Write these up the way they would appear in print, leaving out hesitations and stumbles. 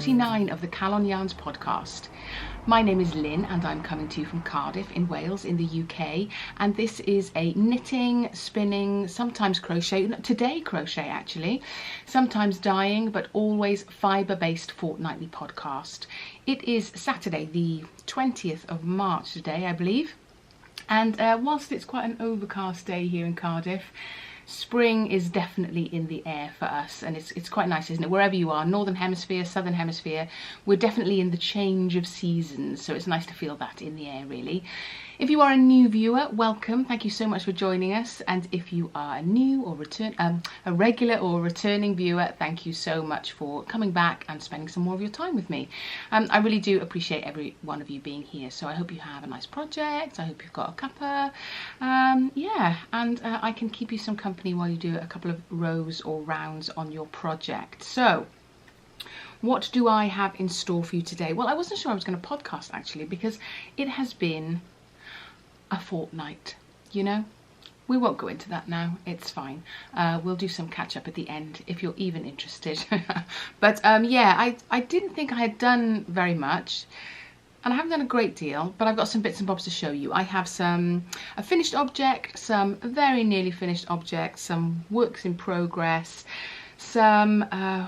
49 of the Calon Yarns podcast. My name is Lynn and I'm coming to you from Cardiff in Wales in the UK, and this is a knitting, spinning, sometimes crochet, today crochet actually, sometimes dyeing, but always fibre-based fortnightly podcast. It is Saturday the 20th of March today, I believe, and whilst it's quite an overcast day here in Cardiff, spring is definitely in the air for us, and it's quite nice, isn't it? Wherever you are, northern hemisphere, southern hemisphere, we're definitely in the change of seasons, so it's nice to feel that in the air, really. If you are a new viewer, welcome. Thank you so much for joining us. And if you are a new or a regular or returning viewer, thank you so much for coming back and spending some more of your time with me. I really do appreciate every one of you being here. So I hope you have a nice project. I hope you've got a cuppa. Yeah, and I can keep you some company while you do a couple of rows or rounds on your project. So what do I have in store for you today? Well, I wasn't sure I was going to podcast actually, because it has been a fortnight, you know. We won't go into that now, it's fine. We'll do some catch up at the end if you're even interested. But yeah, I didn't think I had done very much, and I haven't done a great deal, but I've got some bits and bobs to show you. I have a finished object, some very nearly finished objects, some works in progress, some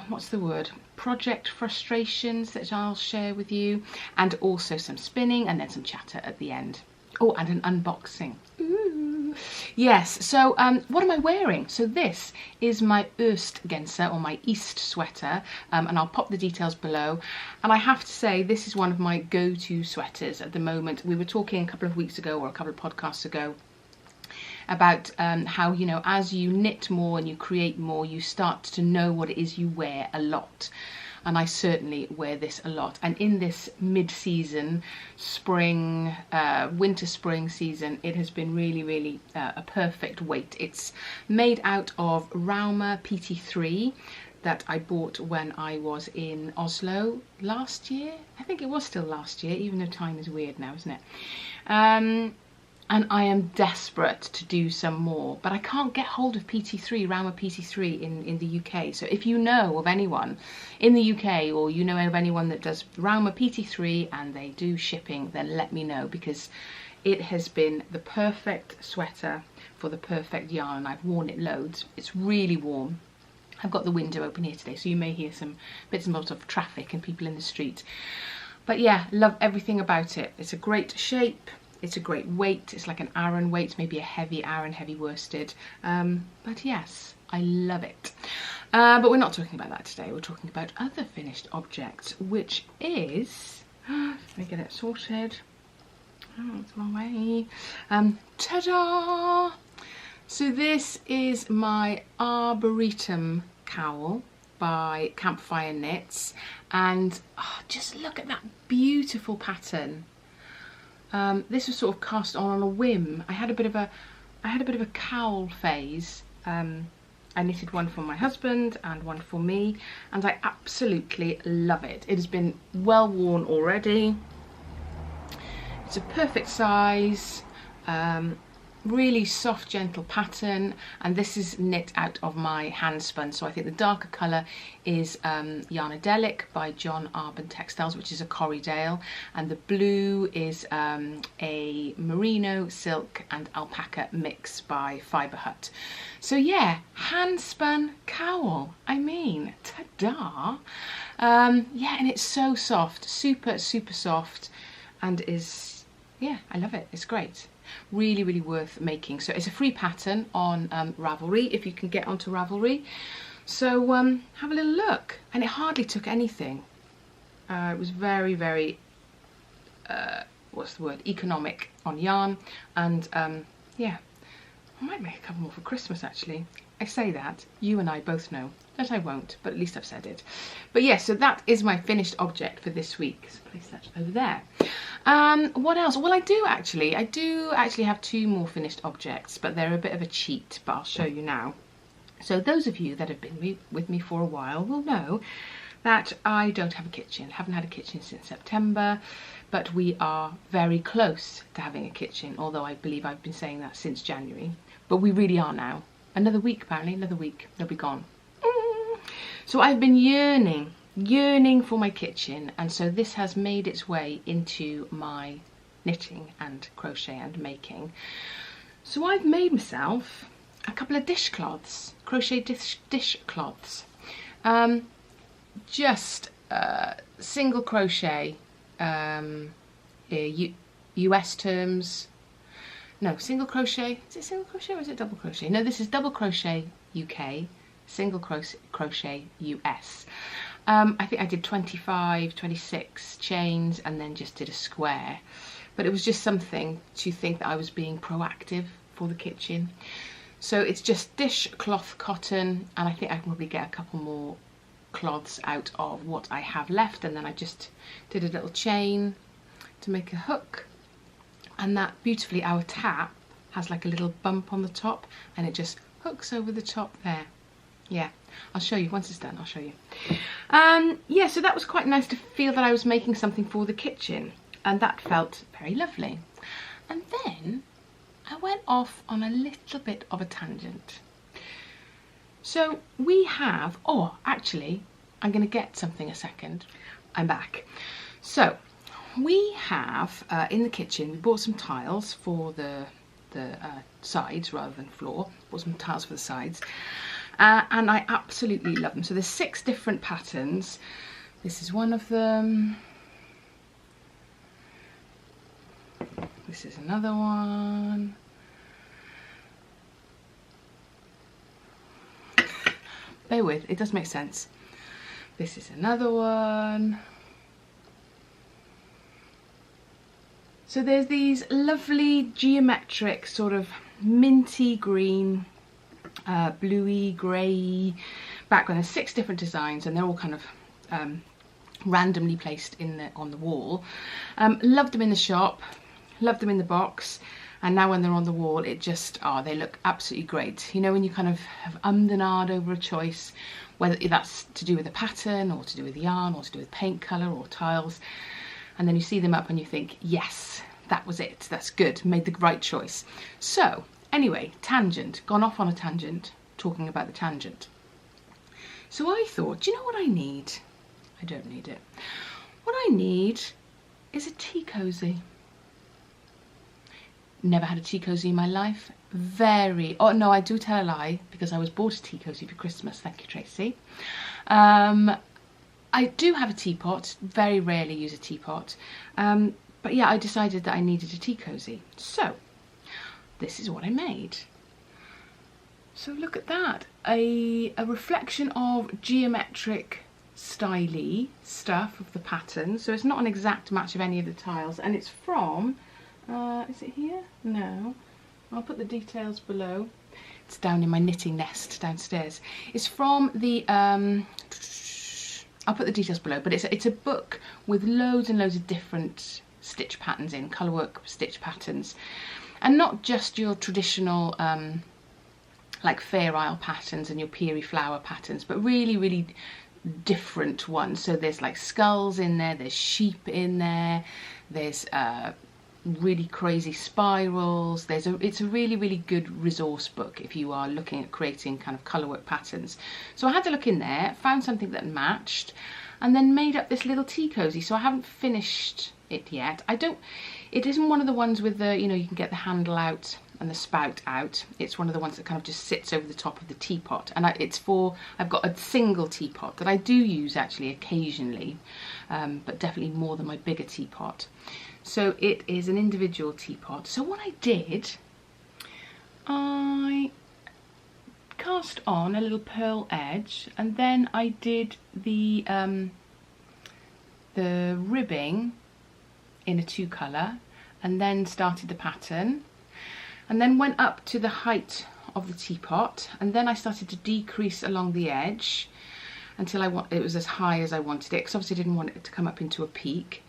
what's the word, project frustrations that I'll share with you, and also some spinning, and then some chatter at the end. Oh, and an unboxing. Ooh. Yes, so what am I wearing? So this is my Oostgenser, or my East sweater, and I'll pop the details below. And I have to say, this is one of my go-to sweaters at the moment. We were talking a couple of weeks ago, or a couple of podcasts ago, about how, you know, as you knit more and you create more, you start to know what it is you wear a lot. And I certainly wear this a lot. And in this mid-season, spring, winter-spring season, it has been really, really a perfect weight. It's made out of Rauma PT3 that I bought when I was in Oslo last year. I think it was still last year, even though time is weird now, isn't it? And I am desperate to do some more, but I can't get hold of PT3, Rauma PT3 in the UK. So if you know of anyone in the UK, or you know of anyone that does Rauma PT3 and they do shipping, then let me know, because it has been the perfect sweater for the perfect yarn. I've worn it loads. It's really warm. I've got the window open here today, so you may hear some bits and bobs of traffic and people in the street. But yeah, love everything about it. It's a great shape. It's a great weight. It's like an Aran weight, maybe a heavy Aran, heavy worsted. But yes, I love it. But we're not talking about that today. We're talking about other finished objects, which is, let me get it sorted. Oh, it's my way. Ta-da! So this is my Arboretum Cowl by Campfire Knits, and just look at that beautiful pattern. This was sort of cast on a whim. I had a bit of a cowl phase. I knitted one for my husband and one for me, and I absolutely love it. It has been well worn already. It's a perfect size, really soft, gentle pattern, and this is knit out of my hand spun. So I think the darker colour is Yarnadelic by John Arbon Textiles, which is a Corriedale, and the blue is a merino, silk and alpaca mix by Fibre Hut. So yeah, hand spun cowl, I mean, ta-da! Yeah, and it's so soft, super soft, and is, yeah, I love it. It's great. Really, really worth making. So it's a free pattern on Ravelry, if you can get onto Ravelry. So have a little look. And it hardly took anything. It was very, very, what's the word, economic on yarn. And yeah, I might make a couple more for Christmas actually. I say that, you and I both know that I won't, but at least I've said it. But yes, so that is my finished object for this week. So place that over there. What else? Well, I do actually have two more finished objects, but they're a bit of a cheat, but I'll show you now. So those of you that have been with me for a while will know that I don't have a kitchen. Haven't had a kitchen since September, but we are very close to having a kitchen, although I believe I've been saying that since January. But we really are now. Another week, apparently, another week, they'll be gone. So I've been yearning yearning for my kitchen, and so this has made its way into my knitting and crochet and making. So I've made myself a couple of dishcloths, crochet dishcloths. Just single crochet, US terms. No, single crochet. Is it single crochet or is it double crochet? No, this is double crochet UK, single crochet US. I think I did 25, 26 chains and then just did a square. But it was just something to think that I was being proactive for the kitchen. So it's just dishcloth cotton, and I think I can probably get a couple more cloths out of what I have left, and then I just did a little chain to make a hook, and that beautifully, our tap has like a little bump on the top and it just hooks over the top there. Yeah, I'll show you once it's done. I'll show you. Yeah, so that was quite nice to feel that I was making something for the kitchen, and that felt very lovely. And then I went off on a little bit of a tangent. So we have, oh, actually, I'm going to get something a second. I'm back. So we have in the kitchen, we bought some tiles for the sides rather than floor. Bought some tiles for the sides. And I absolutely love them. So there's 6 different patterns. This is one of them. This is another one. Bear with, it does make sense. This is another one. So there's these lovely geometric sort of minty green, bluey, grey background. There's 6 different designs and they're all kind of randomly placed on the wall. Loved them in the shop, loved them in the box, and now when they're on the wall, it just, they look absolutely great. You know, when you kind of have ummed and ahed over a choice, whether that's to do with the pattern or to do with yarn or to do with paint colour or tiles, and then you see them up and you think, yes, that was it, that's good, made the right choice. So anyway, tangent, gone off on a tangent, talking about the tangent. So I thought, do you know what I need? I don't need it. What I need is a tea cosy. Never had a tea cosy in my life. Oh no, I do tell a lie, because I was bought a tea cosy for Christmas. Thank you, Tracy. I do have a teapot. Very rarely use a teapot. But yeah, I decided that I needed a tea cosy. So this is what I made. So look at that. A reflection of geometric styly stuff of the pattern. So it's not an exact match of any of the tiles, and it's from is it here? No. I'll put the details below. It's down in my knitting nest downstairs. It's from the I'll put the details below, but it's a book with loads and loads of different stitch patterns in, colourwork stitch patterns, and not just your traditional like Fair Isle patterns and your Peary Flower patterns, but really, really different ones. So there's like skulls in there, there's sheep in there, there's really crazy spirals. It's a really, really good resource book if you are looking at creating kind of colourwork patterns. So I had to look in there, found something that matched, and then made up this little tea cosy. So I haven't finished it yet. It isn't one of the ones with the, you know, you can get the handle out and the spout out. It's one of the ones that kind of just sits over the top of the teapot, and I've got a single teapot that I do use actually occasionally, but definitely more than my bigger teapot. So it is an individual teapot. So what I did, I cast on a little pearl edge, and then I did the ribbing in a 2 colour, and then started the pattern, and then went up to the height of the teapot, and then I started to decrease along the edge until it was as high as I wanted it, because obviously I didn't want it to come up into a peak.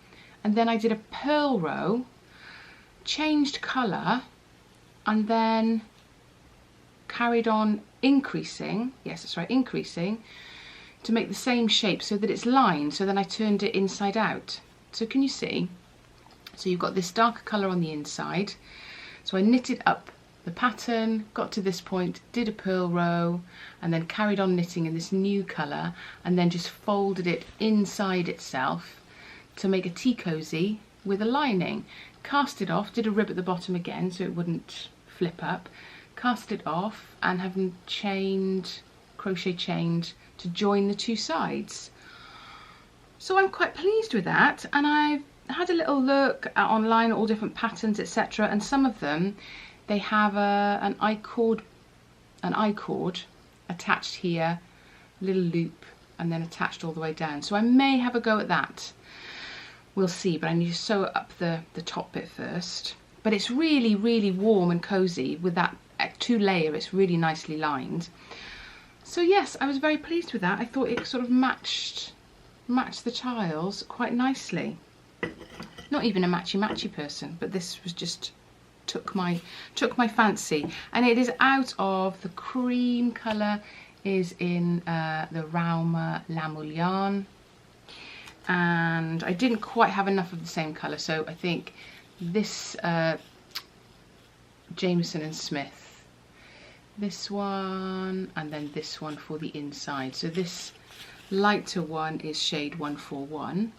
And then I did a purl row, changed colour, and then carried on increasing, yes that's right, increasing, to make the same shape so that it's lined. So then I turned it inside out. So can you see? So you've got this darker colour on the inside. So I knitted up the pattern, got to this point, did a purl row, and then carried on knitting in this new colour, and then just folded it inside itself to make a tea cosy with a lining. Cast it off, did a rib at the bottom again so it wouldn't flip up, cast it off, and having crochet chained to join the two sides. So I'm quite pleased with that, and I've had a little look online at all different patterns, etc., and some of them, they have an I-cord attached here, a little loop, and then attached all the way down. So I may have a go at that. We'll see, but I need to sew up the top bit first. But it's really, really warm and cozy with that 2-layer. It's really nicely lined. So yes, I was very pleased with that. I thought it sort of matched the tiles quite nicely. Not even a matchy person, but this was just took my fancy. And it is out of the cream colour, is in the Rauma Lamul yarn, and I didn't quite have enough of the same colour, so I think this Jameson and Smith, this one, and then this one for the inside. So this lighter one is shade 141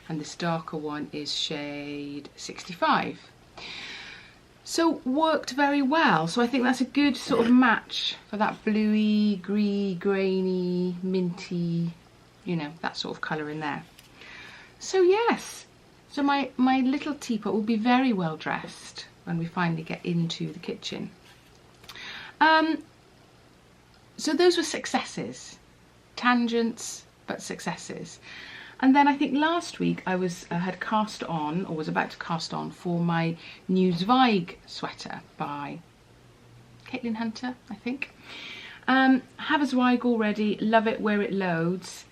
and this darker one is shade 65. So worked very well. So I think that's a good sort of match for that bluey, grainy, minty, you know, that sort of colour in there. So yes, so my little teapot will be very well dressed when we finally get into the kitchen. So those were successes, tangents, but successes. And then I think last week I had cast on, or was about to cast on, for my new Zweig sweater by Caitlin Hunter, I think. Have a Zweig already, love it where it loads,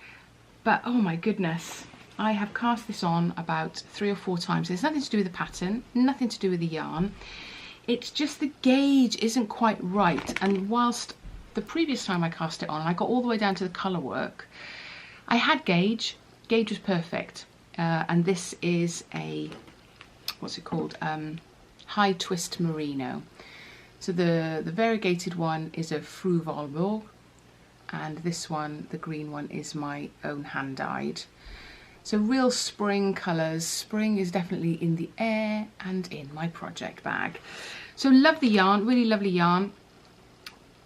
but oh my goodness, I have cast this on about 3 or 4 times. There's nothing to do with the pattern, nothing to do with the yarn. It's just the gauge isn't quite right, and whilst the previous time I cast it on, I got all the way down to the colour work, I had gauge was perfect, and this is a, what's it called, high twist merino. So the variegated one is a Fru Valborg, and this one, the green one, is my own hand dyed. So real spring colours. Spring is definitely in the air and in my project bag. So love the yarn, really lovely yarn,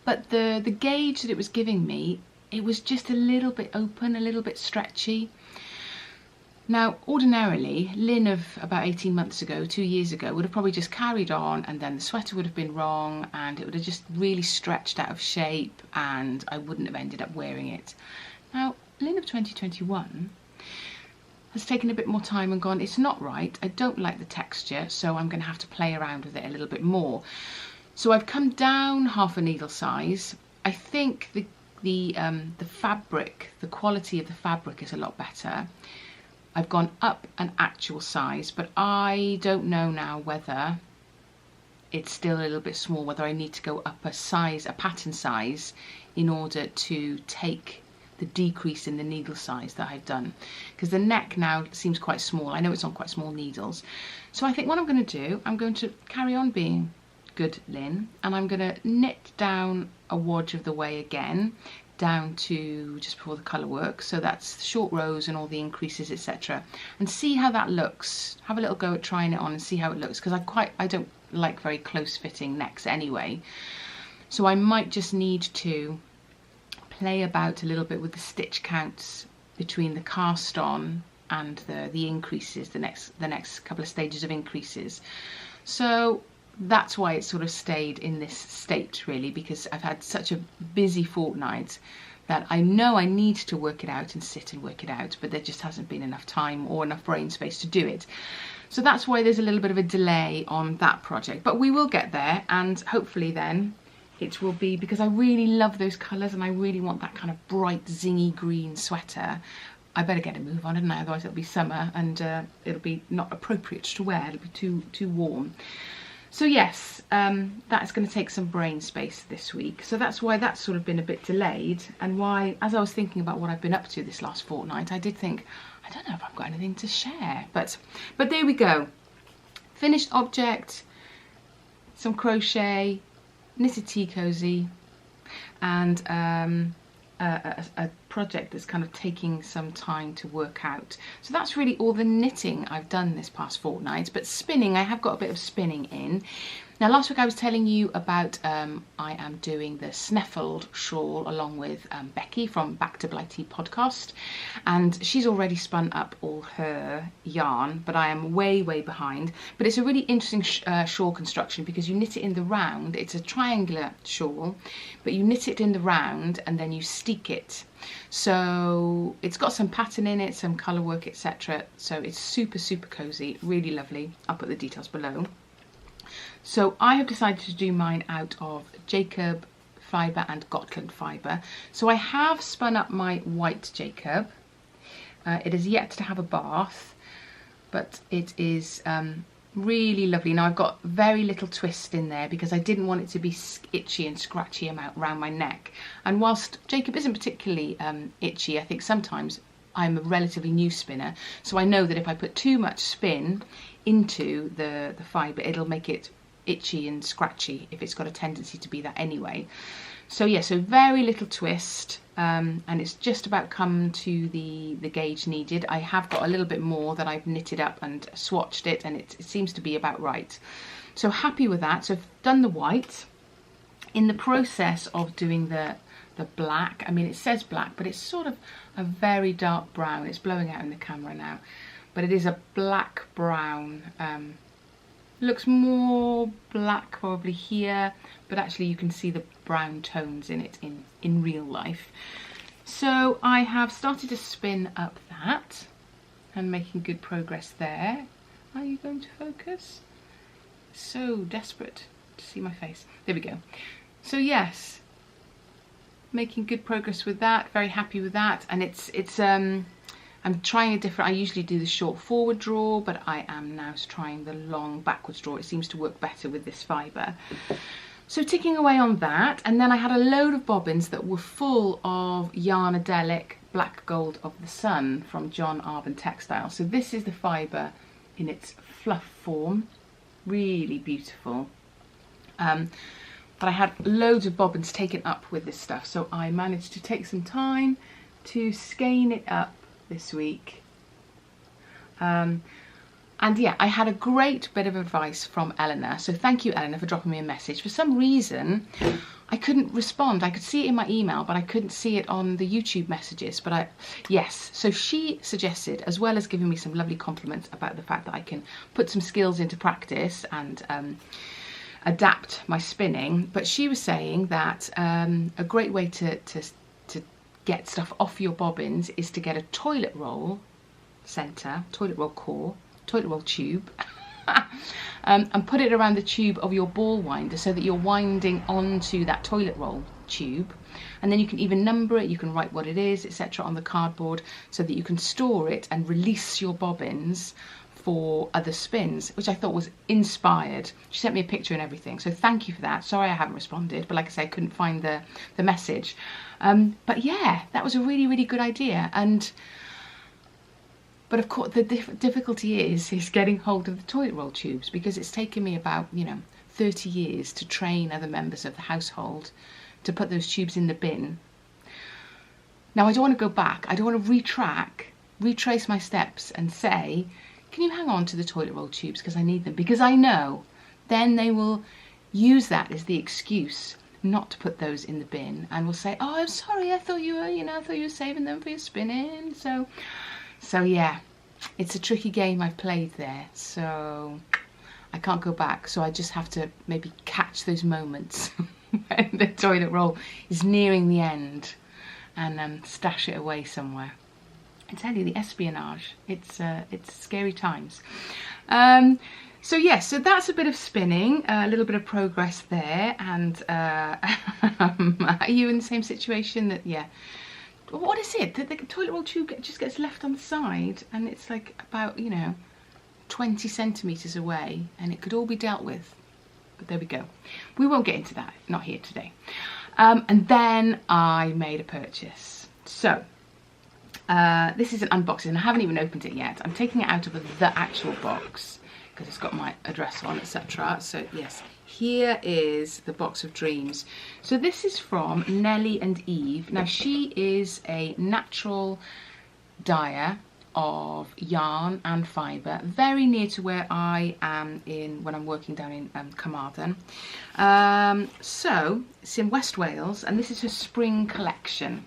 but the gauge that it was giving me, it was just a little bit open, a little bit stretchy. Now, ordinarily, Lynn of about 18 months ago, 2 years ago, would have probably just carried on, and then the sweater would have been wrong, and it would have just really stretched out of shape, and I wouldn't have ended up wearing it. Now, Lynn of 2021 has taken a bit more time and gone, it's not right, I don't like the texture, so I'm going to have to play around with it a little bit more. So I've come down half a needle size. I think the fabric, the quality of the fabric is a lot better. I've gone up an actual size, but I don't know now whether it's still a little bit small, whether I need to go up a size, a pattern size, in order to take the decrease in the needle size that I've done. Because the neck now seems quite small. I know it's on quite small needles. So I think what I'm going to do, I'm going to carry on being good, Lynn, and I'm going to knit down a wodge of the way again, down to just before the colour work, so that's short rows and all the increases, etc., and see how that looks. Have a little go at trying it on and see how it looks, because I don't like very close fitting necks anyway, so I might just need to play about a little bit with the stitch counts between the cast on and the increases, the next couple of stages of increases. So that's why it sort of stayed in this state, really, because I've had such a busy fortnight that I know I need to work it out and sit and work it out, but there just hasn't been enough time or enough brain space to do it. So that's why there's a little bit of a delay on that project, but we will get there, and hopefully then it will be, because I really love those colours and I really want that kind of bright zingy green sweater. I better get a move on, hadn't I? Otherwise it'll be summer and it'll be not appropriate to wear, it'll be too warm. So yes, that's going to take some brain space this week. So that's why that's sort of been a bit delayed, and why, as I was thinking about what I've been up to this last fortnight, I did think, I don't know if I've got anything to share. But there we go. Finished object, some crochet, knitted tea cozy, and a project that's kind of taking some time to work out. So that's really all the knitting I've done this past fortnight, but spinning, I have got a bit of spinning in. Now last week I was telling you about I am doing the Snaffled shawl along with Becky from Back to Blighty podcast, and she's already spun up all her yarn, but I am way behind. But it's a really interesting shawl construction because you knit it in the round. It's a triangular shawl, but you knit it in the round and then you steek it. So it's got some pattern in it, some colour work, etc. So it's super cozy, really lovely. I'll put the details below. So I have decided to do mine out of Jacob fibre and Gotland fibre. So I have spun up my white Jacob. It is yet to have a bath, but it is really lovely. Now I've got very little twist in there because I didn't want it to be itchy and scratchy around my neck. And whilst Jacob isn't particularly itchy, I think sometimes I'm a relatively new spinner, so I know that if I put too much spin into the fibre, it'll make it itchy and scratchy if it's got a tendency to be that anyway. So yeah, so very little twist, and it's just about come to the gauge needed. I have got a little bit more that I've knitted up and swatched it, and it seems to be about right. So happy with that. So I've done the white. In the process of doing the black, I mean it says black, but it's sort of a very dark brown. It's blowing out in the camera now, but it is a black brown. Looks more black probably here, but actually you can see the brown tones in it in real life. So I have started to spin up that and making good progress there. Are you going to focus? So desperate to see my face. There we go. So yes, making good progress with that, very happy with that. And it's I'm trying a different, I usually do the short forward draw, but I am now trying the long backwards draw. It seems to work better with this fibre. So ticking away on that, and then I had a load of bobbins that were full of Yarnadelic Black Gold of the Sun from John Arbon Textile. So this is the fibre in its fluff form, really beautiful. But I had loads of bobbins taken up with this stuff, so I managed to take some time to skein it up this week. And yeah, I had a great bit of advice from Eleanor, so thank you Eleanor for dropping me a message. For some reason I couldn't respond. I could see it in my email, but I couldn't see it on the YouTube messages. But yes, so she suggested, as well as giving me some lovely compliments about the fact that I can put some skills into practice and adapt my spinning, but she was saying that a great way to get stuff off your bobbins is to get a toilet roll centre, toilet roll core, toilet roll tube, and put it around the tube of your ball winder so that you're winding onto that toilet roll tube, and then you can even number it, you can write what it is, etc. on the cardboard so that you can store it and release your bobbins for other spins, which I thought was inspired. She sent me a picture and everything, so thank you for that. Sorry I haven't responded, but like I say, I couldn't find the message. But yeah, that was a really good idea. But of course the difficulty is getting hold of the toilet roll tubes, because it's taken me about 30 years to train other members of the household to put those tubes in the bin. Now I don't want to go back, I don't want to retrace my steps and say, can you hang on to the toilet roll tubes because I need them? Because I know then they will use that as the excuse not to put those in the bin, and will say, oh, I'm sorry, I thought you were, I thought you were saving them for your spinning. So yeah, it's a tricky game I've played there. So I can't go back. So I just have to maybe catch those moments when the toilet roll is nearing the end and stash it away somewhere. I tell you, the espionage, it's scary times. So yes, so that's a bit of spinning, a little bit of progress there. And are you in the same situation? That yeah, what is it? The toilet roll tube just gets left on the side, and it's like about 20 centimetres away, and it could all be dealt with. But there we go. We won't get into that, not here today. And then I made a purchase. So this is an unboxing. I haven't even opened it yet. I'm taking it out of the actual box because it's got my address on, etc. So yes, here is the box of dreams. So this is from Nellie and Eve. Now she is a natural dyer of yarn and fibre, very near to where I am when I'm working down in Carmarthen. So it's in West Wales, and this is her spring collection.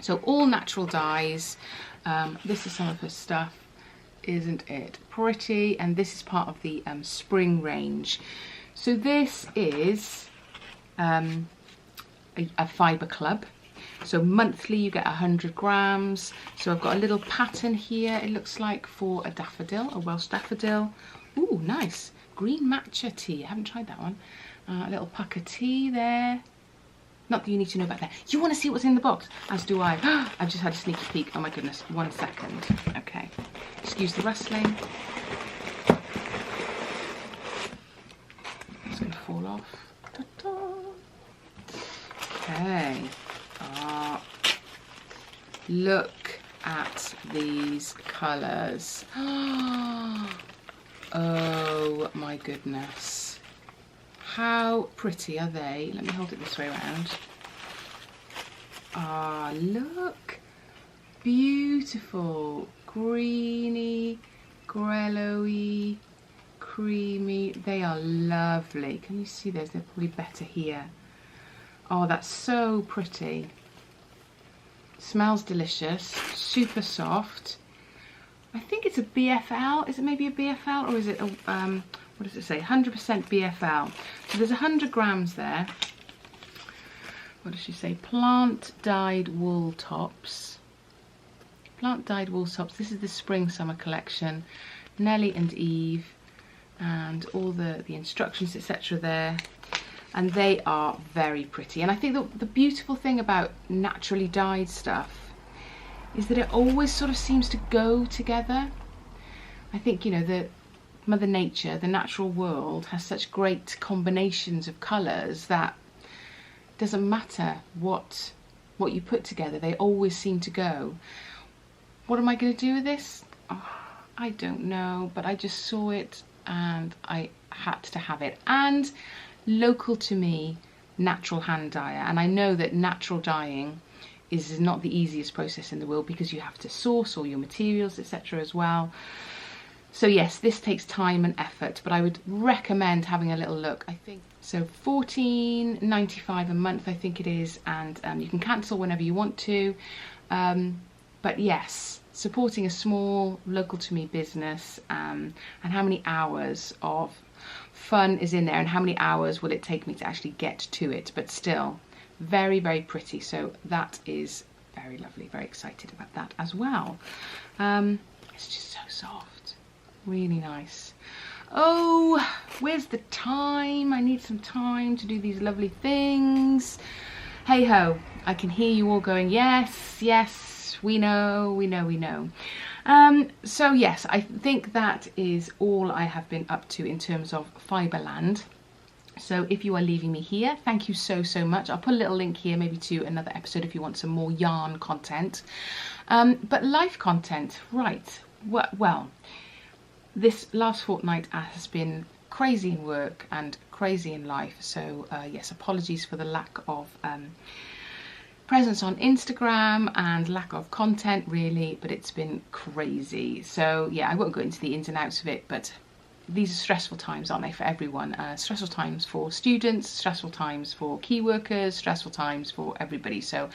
So all natural dyes. This is some of her stuff. Isn't it pretty? And this is part of the spring range. So this is a fibre club. So monthly you get 100 grams. So I've got a little pattern here, it looks like, for a daffodil, a Welsh daffodil. Ooh, nice. Green matcha tea, I haven't tried that one. A little pucker tea there. Not that you need to know about that. You want to see what's in the box? As do I. I've just had a sneaky peek. Oh my goodness, 1 second. Okay, excuse the rustling. It's going to fall off. Ta-da. Okay. Look at these colours. Oh my goodness. How pretty are they? Let me hold it this way around. Ah, look. Beautiful. Greeny, grello-y, creamy. They are lovely. Can you see those? They're probably better here. Oh, that's so pretty. Smells delicious, super soft. I think it's a BFL. Is it maybe a BFL, or is it a, what does it say? 100% BFL. So there's 100 grams there. What does she say? Plant dyed wool tops. Plant dyed wool tops. This is the spring summer collection. Nellie and Eve, and all the instructions, etc. there. And they are very pretty. And I think the beautiful thing about naturally dyed stuff is that it always sort of seems to go together. I think, you know, the Mother Nature, the natural world, has such great combinations of colours that it doesn't matter what you put together, they always seem to go. What am I going to do with this? Oh, I don't know, but I just saw it and I had to have it. And local to me, natural hand dyer, and I know that natural dyeing is not the easiest process in the world because you have to source all your materials, etc. as well. So yes, this takes time and effort, but I would recommend having a little look. I think so, $14.95 a month I think it is, and you can cancel whenever you want to, but yes, supporting a small local to me business, and how many hours of fun is in there, and how many hours will it take me to actually get to it, but still very, very pretty. So that is very lovely, very excited about that as well. It's just so soft, really nice. Oh, where's the time? I need some time to do these lovely things. Hey ho, I can hear you all going, yes, yes, we know, we know, we know. So yes, I think that is all I have been up to in terms of Fiberland. So if you are leaving me here, thank you so, so much. I'll put a little link here maybe to another episode if you want some more yarn content. But life content, right. Well, this last fortnight has been crazy in work and crazy in life. So yes, apologies for the lack of presence on Instagram and lack of content really, but it's been crazy. So yeah, I won't go into the ins and outs of it, but these are stressful times, aren't they, for everyone? Stressful times for students, stressful times for key workers, stressful times for everybody. So,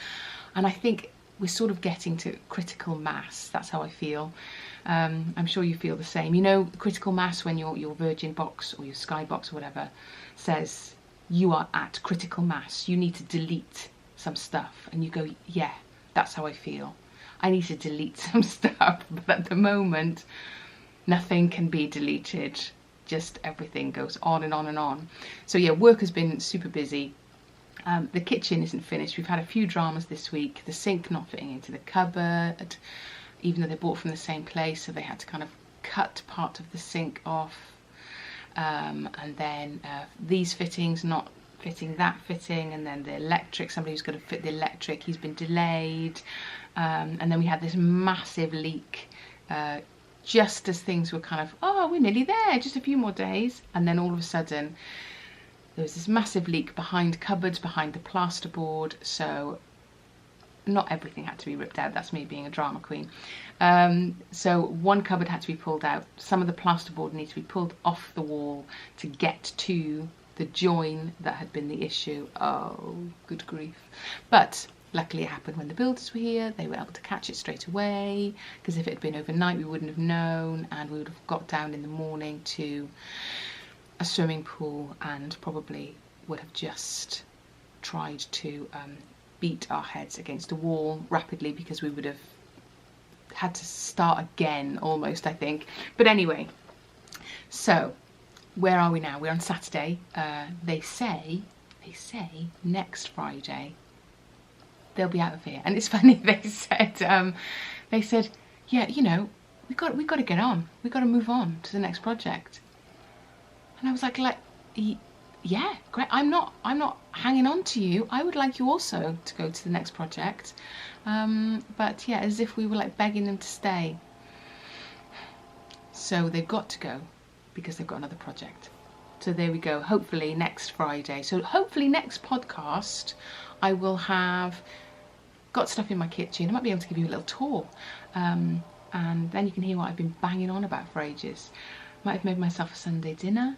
and I think we're sort of getting to critical mass. That's how I feel. I'm sure you feel the same. You know, critical mass when your Virgin box or your Sky box or whatever says you are at critical mass. You need to delete some stuff, and you go, yeah, that's how I feel. I need to delete some stuff, but at the moment nothing can be deleted, just everything goes on and on and on. So yeah, work has been super busy. The kitchen isn't finished. We've had a few dramas this week. The sink not fitting into the cupboard, even though they bought from the same place, so they had to kind of cut part of the sink off, and then these fittings not fitting that fitting, and then the electric, somebody who's going to fit the electric, he's been delayed, and then we had this massive leak just as things were kind of, oh, we're nearly there, just a few more days, and then all of a sudden there was this massive leak behind cupboards, behind the plasterboard, so not everything had to be ripped out. That's me being a drama queen. So one cupboard had to be pulled out. Some of the plasterboard needed to be pulled off the wall to get to the join that had been the issue. Oh, good grief. But luckily it happened when the builders were here. They were able to catch it straight away, because if it had been overnight we wouldn't have known, and we would have got down in the morning to a swimming pool and probably would have just tried to beat our heads against a wall rapidly, because we would have had to start again almost, I think. But anyway, so where are we now? We're on Saturday. They say next Friday they'll be out of here. And it's funny, they said, yeah, you know, we got to get on. We got to move on to the next project. And I was like, yeah, great. I'm not hanging on to you. I would like you also to go to the next project. But yeah, as if we were like begging them to stay. So they've got to go because they've got another project. So there we go. Hopefully next Friday. So hopefully next podcast I will have got stuff in my kitchen. I might be able to give you a little tour. And then you can hear what I've been banging on about for ages. Might have made myself a Sunday dinner.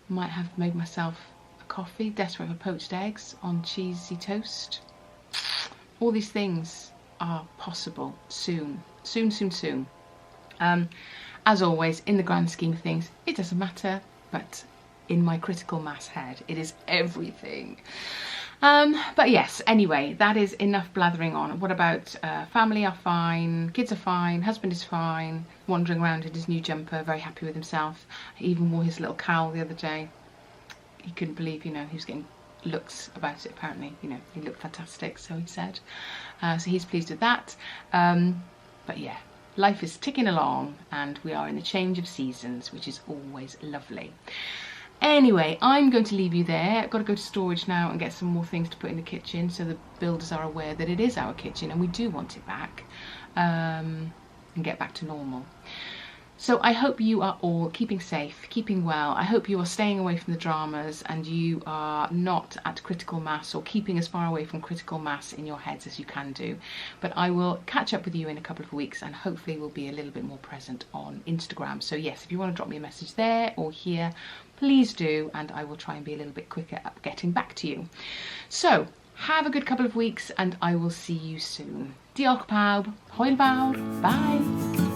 Might have made myself a coffee, desperate for poached eggs on cheesy toast. All these things are possible soon. Soon. As always, in the grand scheme of things, it doesn't matter, but in my critical mass head, it is everything. But yes, anyway, that is enough blathering on. What about family are fine, kids are fine, husband is fine, wandering around in his new jumper, very happy with himself. He even wore his little cowl the other day. He couldn't believe, you know, he was getting looks about it apparently. You know, he looked fantastic, so he said. So he's pleased with that. But yeah, life is ticking along and we are in the change of seasons, which is always lovely. Anyway, I'm going to leave you there. I've got to go to storage now and get some more things to put in the kitchen so the builders are aware that it is our kitchen and we do want it back, and get back to normal. So I hope you are all keeping safe, keeping well. I hope you are staying away from the dramas and you are not at critical mass, or keeping as far away from critical mass in your heads as you can do. But I will catch up with you in a couple of weeks and hopefully we'll be a little bit more present on Instagram. So yes, if you want to drop me a message there or here, please do, and I will try and be a little bit quicker at getting back to you. So have a good couple of weeks and I will see you soon. Diolch pawb, hwyl fawr, bye.